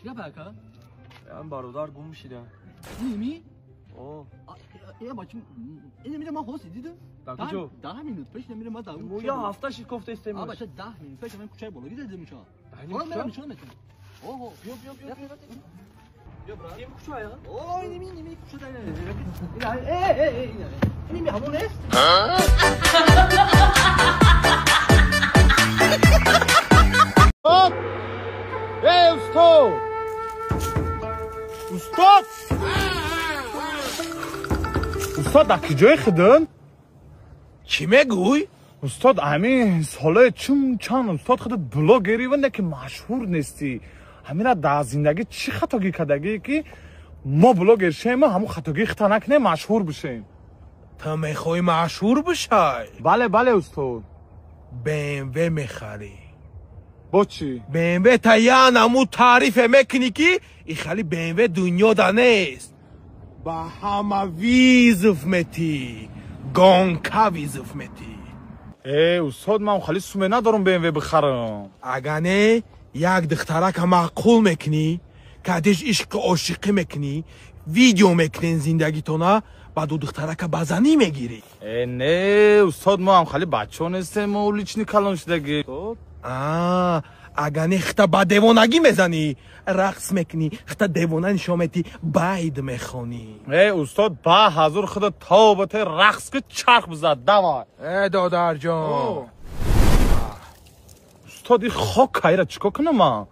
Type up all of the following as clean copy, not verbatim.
چیکار بکا؟ من برادر گم میشیدم. نیمی؟ اوه. یه بچه این میره ما هوسی دیدم. در کجا؟ 10 minut پیش نمیره ما داوود. مو یا هفته شی گفته استیم. آ بچه 10 minut پیش من کوچه بالایی دیدم چا. حالا میرم چون میتونم. اوه بیا. بیا برا. این کوچه یا؟ اوه نیمی کوچه داره. نیمی همون است؟ استاد در کجای خدن؟ چی میگوی؟ استاد همین ساله چند استاد خودت بلاگری ونده که مشهور نیستی. همین را در زندگی چی خطاگی کردگی که ما بلاگر شیم همون خطاگی خطا نکنه مشهور بشیم. تو میخوای مشهور بشای؟ بله استاد. BMW میخری. با چی؟ BMW تا یا نمو تعریف میکنی که این خالی BMW دنیا دا نیست. با همه ویزف میتی گانکا ویزف میتی. استاد من خالی سومه ندارم BMW بخرم. اگه نه یک دختره که معقول میکنی که ادش عشق عاشقی میکنی ویدیو میکنین زندگی تو نه بعد دو دختره که بزنی میگیری. نه استاد ما هم خالی بچه ها نیستیم ما اولیچنی کلان شدگی. اگه نه خطا با دیوانگی میزنی رقص میکنی خطا دیوانه نشامتی باید میخونی. استاد با حضور خدا تابته رقص که چرخ بزد دوای. دادر جان استاد این خاک کهیره چکا کنم من؟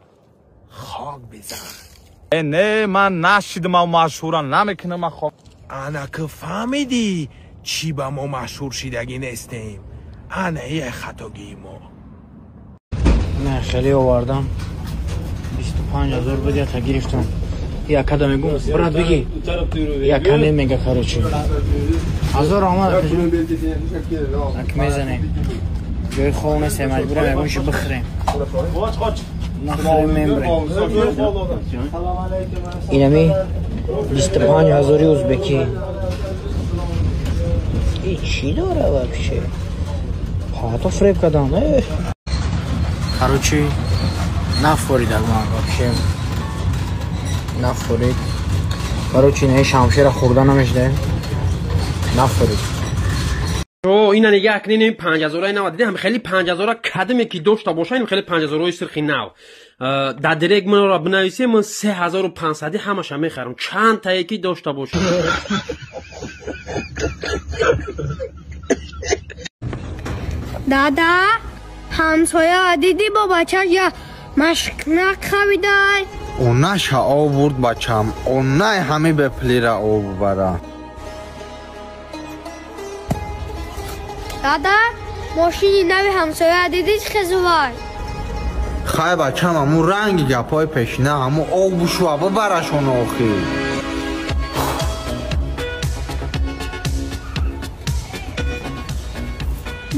خاک بزن. نه من نشیدم و مشهورم نمیکنم من خاک. انا که فهمیدی چی با ما مشهور شیدگی نیستیم. انا یه خطاگی ما. نه خیلی آوردم 25,000 بده تا گرفتم. یک کدام میگم برات بگی یک کنه میگه خرچی 1000 آمد اک میزنه جای خونه سه مجبورم میگم شو بخریم نخریم میبریم. اینمی 25,000 ازبکی این چی داره واقعا پاتو فریب کدام خروچی نفورید از من باشه نفورید خروچی نه شمشیر خوردن نمیشده نفورید. این نگه اکنین این 5,000 نو دیدم خیلی 5,000 کدمی که داشته باشه این خیلی 5,000 سرخی نو در درک من را بنویسی من 3,500 همش میخرم چند تا یکی داشته باشه. دادا همسایه دیدی با بچه یا مشک نخویده اونا شا آورد بچم اونا همه به پلی را آوره. دادا ماشینی نوی همسایه دیدی خزوای خواهی بچم همون رنگ گپای پیشنه همون آب و شوابه برشون آخی.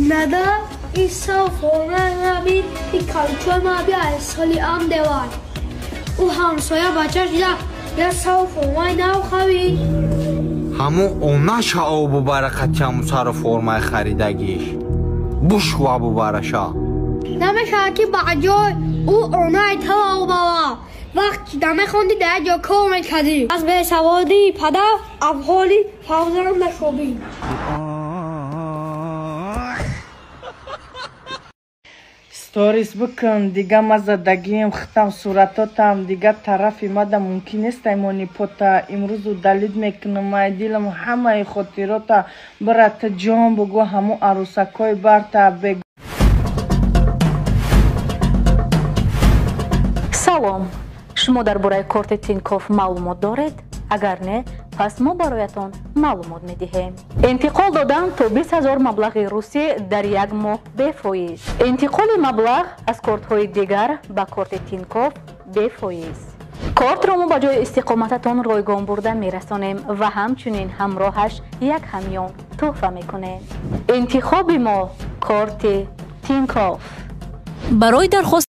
ندا این صاف و نبید این کلچوه ما بیا سالی ام دوار او همسایه بچهش یا صاف و مای نو خوید همون اونا شا آب و برکتی همون سر فرمای خریدگیش بشو آب و برشا نمیشه که بجای او اونای تو آب بابا وقتی دمه خوندی در جا کار میکردی از به سوادی پدر افحالی حوزرم نشوبی. ستوریس بکن دیگه مزدگیم ختم صورتاتم دیگه طرفی مده ممکن است ایمانی پوتا امروز و دلید میکنم دیلم همه خاطراتا برات جان بگو همو عروسکای برتا بگو. سلام شما در برای کارت تینکوف معلومات دارید؟ اگر نه پس ما برایتان معلومات میدهیم. انتقال دادن تا 20,000 مبلغ روسی در یک ماه بفایز. انتقال مبلغ از کارت های دیگر به کارت تینکوف بفایز. کارت را ما به جای استقامتتان رایگان برده میرسانیم و همچنین همراهش یک همیان تحفه میکنیم. انتخاب ما کارت تینکوف. برای درخواست